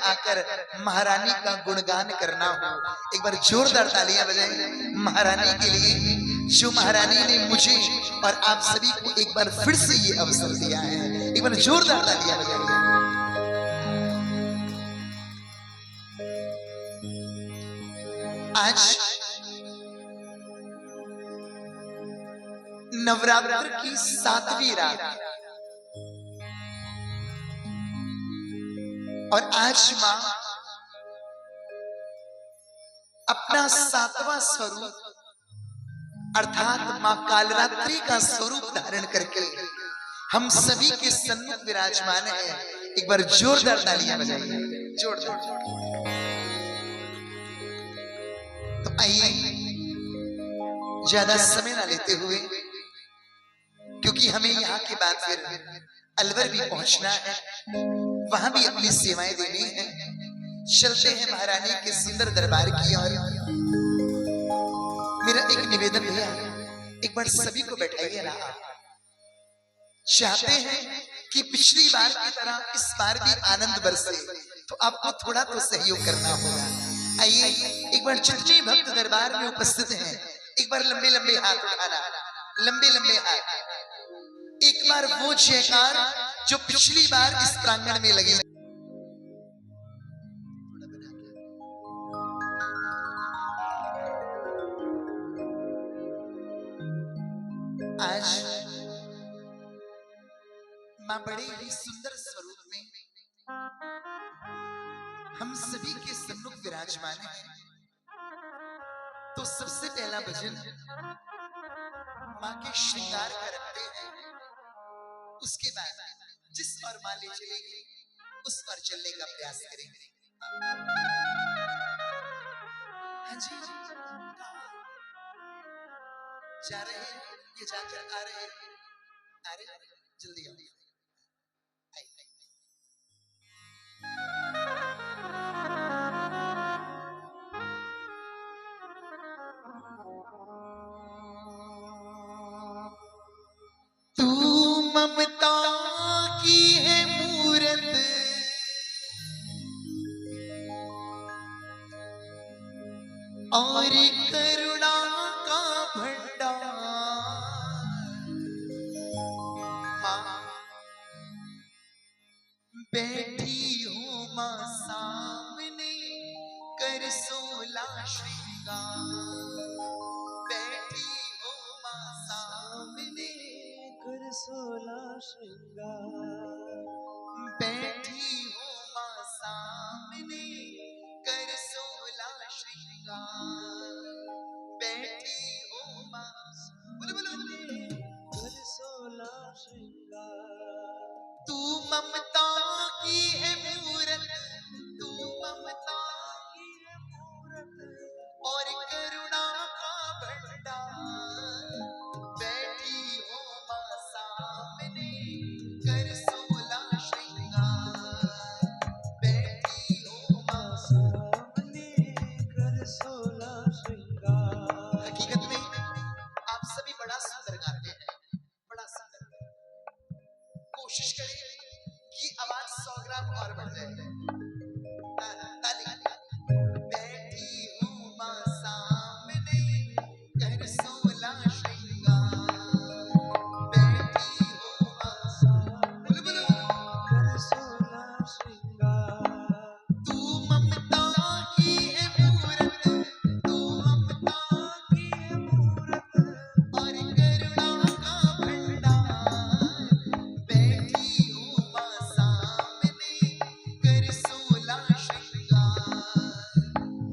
आकर महारानी का गुणगान करना हो, एक बार जोरदार तालियां बजाएं महारानी के लिए, जो महारानी ने मुझे और आप सभी को एक बार फिर से ये अवसर दिया है। एक बार जोरदार तालियां बजाइए। आज नवरात्र की 7वीं रात और आज मां अपना 7वां स्वरूप अर्थात मां कालरात्रि का स्वरूप धारण करके हम सभी के सन्मुख विराजमान है। एक बार जोरदार तालियां बजाइए, जोरदार। तो आइए ज्यादा समय ना लेते हुए, क्योंकि हमें यहाँ के बाद फिर अलवर भी पहुंचना है, वहां भी अपनी सेवाएं देनी है। चलते हैं महारानी के सुंदर दरबार की ओर। मेरा एक निवेदन भैया, एक बार सभी को बैठाइए ना। चाहते हैं कि पिछली बार की तरह इस बार भी आनंद बरसे, तो आपको थोड़ा तो सहयोग करना होगा। आइए एक बार जितने भक्त दरबार में उपस्थित हैं, एक बार लंबे लंबे हाथ उठाना, लंबे लंबे हाथ। एक बार वो जयकार जो पिछली बार इस प्रांगण में लगी। आज मां बड़े ही सुंदर स्वरूप में हम सभी के सम्मुख विराजमान है। तो सबसे पहला भजन मां के श्रृंगार का रखते हैं, उसके बाद जिस और मां ले चलेगी उस पर चलने का प्रयास करेंगे। हाँ जी, जा रहे हैं ये जाकर आ रहे हैं, जल्दी आओ। तू ममता की है मूरत, और करुणा का भंडार। मां बैठी हूँ मां सामने कर 16 श्रृंगार। बैठी हूँ मां सामने कर 16 श्रृंगार। बैठी हूँ मां सामने कर 16 श्रृंगार। बैठी हूँ मां सामने कर 16 श्रृंगार। तू ममता की है मूरत, तू ममता की है मूरत, और करुणा का भंडार। बैठी हो मां सामने कर 16 श्रृंगार। बैठी हो मां सामने कर 16 श्रृंगार। हकीकत में आप सभी बड़ा सुंदर गाते हैं, बड़ा सुंदर। कोशिश करें कि आवाज 100 ग्राम और बढ़ जाए। बैठी हूँ मां सामने कर 16 श्रृंगार। बैठी हूँ मां सामने कर 16 श्रृंगार। तू ममता की है मूरत, तू ममता की है मूरत, और करुणा का भंडार। बैठी हूँ मां सामने कर 16 श्रृंगार।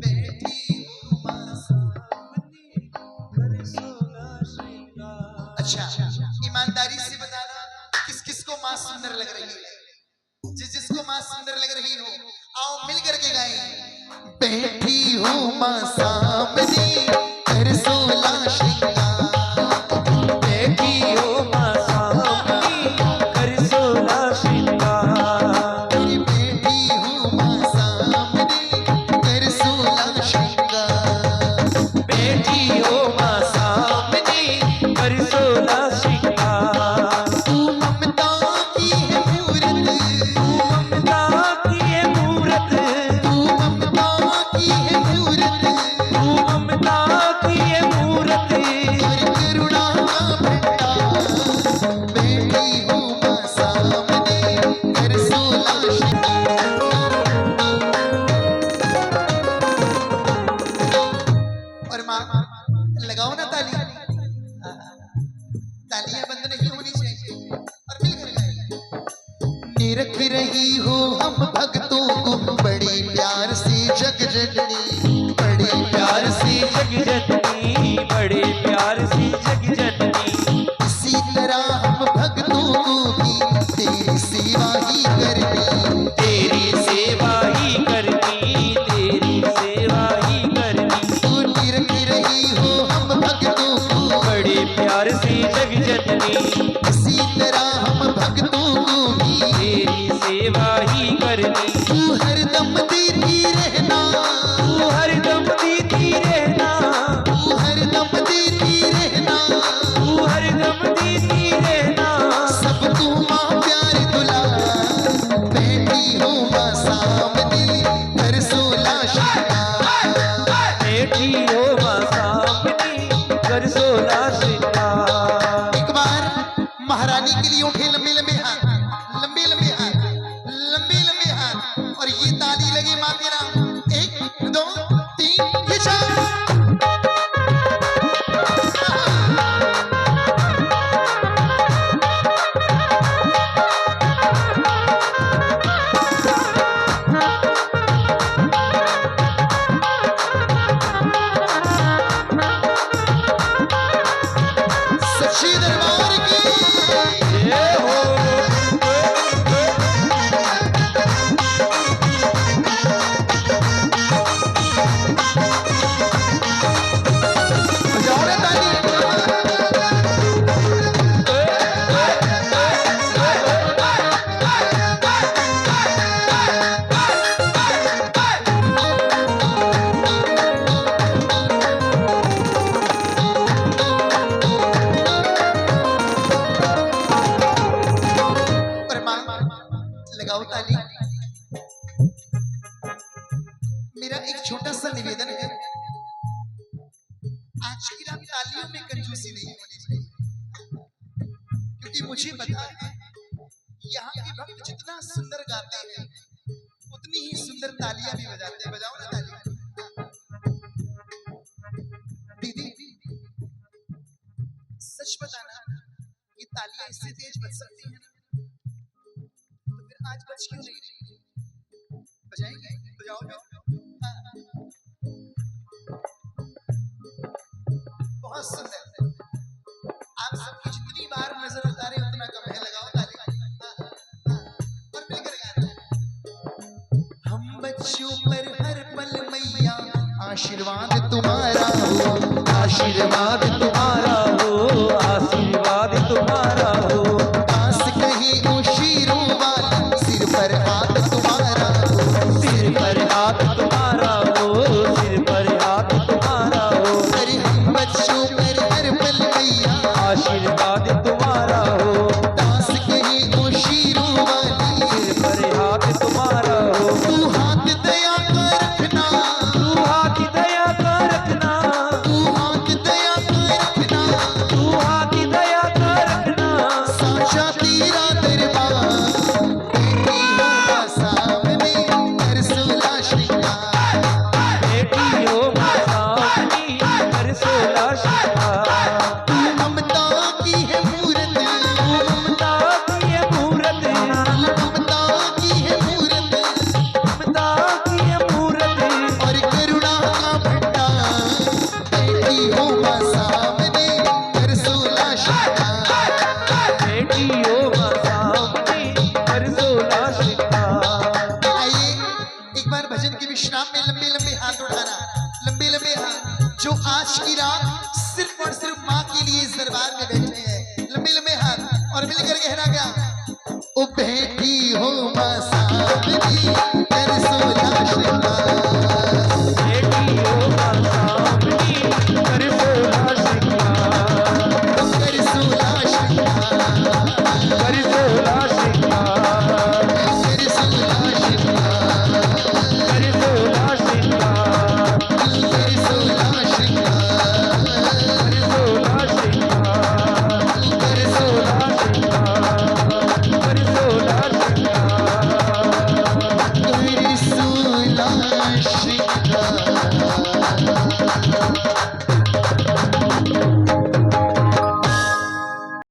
बैठी हूँ मां सामने कर 16 श्रृंगार। अच्छा, ईमानदारी से बताना किस किस को मां सुंदर लग रही है। जिस जिसको मां सुंदर लग रही हो, आओ मिल करके गाएं। बैठी हूँ मां सामने कर 16 श्रृंगार। बैठी हूँ मां सामने कर 16 श्रृंगार। बैठी हूँ मां सामने कर 16 श्रृंगार। बैठी हो मां सामने कर 16 श्रृंगार। तू ममता की है मूरत, तू ममता की है मूरत, रही हो हम भक्तों को बड़े प्यार से जग जननी, बड़े प्यार से जग जननी, बड़े प्यार से जग जननी। इसी तरह हम भक्तों को भी तेरी सेवा ही करनी, तेरी सेवा ही करनी, तेरी सेवा ही करनी। तू निरख रही हो हम भक्तों को बड़े प्यार से जग जननी, इसी तरह हम भक्तों को भी तेरी सेवा ही करनी। तू हरदम देती रहना, तू हरदम देती रहना, तू हरदम देती रहना, तू हरदम देती रहना। सबको माँ प्यार दुलार, बैठी हो माँ सामने कर 16 श्रृंगार, बैठी हो माँ सामने कर 16 श्रृंगार। एक बार महारानी के लिए उठे लंबे लंबे हाथ, लंबे लंबे हाथ, लंबे लंबे हाथ, और ये ताली लगे माँ के नाम। 1 2 3 ये 4। सच्ची दरबार की जय हो। बजाओ रे ताली। और माँ लगाओ ताली। मेरा एक छोटा सा निवेदन है, आज की रात तालियों में कंजूसी नहीं होनी चाहिए, क्योंकि मुझे पता है यहाँ के भक्त जितना सुंदर गाते हैं उतनी ही सुंदर तालियां भी बजाते हैं। बजाओ ना तालियां। दीदी सच बताना, ये तालियां इससे तेज बज सकती हैं ना, तो फिर आज बज क्यों नहीं रही? बजाएंगे? बजाओ फिर। हाँ। बहुत सुंदर। आप सबकी जितनी बार नजर उतारे उतना कम है। लगाओ ताली। हाँ, हाँ, और मिलकर गाना। हम बच्चों पर हर पल मैया आशीर्वाद तुम्हारा हो, आशीर्वाद तुम्हारा हो, आशीर्वाद तुम्हारा हो। पास कहीं ओ शीरों वाली सिर पर हाथ तुम्हारा हो, सिर पर हाथ तुम्हारा हो, सिर पर हाथ तुम्हारा हो। अरे हम बच्चों पर हर पल मैया आशीर्वाद तुम्हारा हो, पास कहीं ओ शीरों वाली सिर पर हाथ तुम्हारा हो। तू हाथ दया का रखना, तू हाथ दया का रखना, तू हाथ दया का रखना, तू हाथ दया का रखना। साचा तेरा दरबार, बेटी हो माँ सामने कर 16 श्रृंगार, बेटी हो माँ सामने कर 16 श्रृंगार। तू ममता की है मूरत, ममता की है मूरत, तू ममता की है मूरत, ममता की है मूरत। और करुणा का भंडार, बेटी हो माँ सामने कर 16 श्रृंगार। बेटी हो माँ सामने कर 16 श्रृंगार। आइए एक बार भजन के विश्राम में लंबे लंबे हाथ उठाना, लंबे लंबे हाथ, जो आज की रात सिर्फ और सिर्फ माँ के लिए इस दरबार में बैठे हैं। लंबे लंबे हाथ और मिलकर कहना क्या, ओ बहन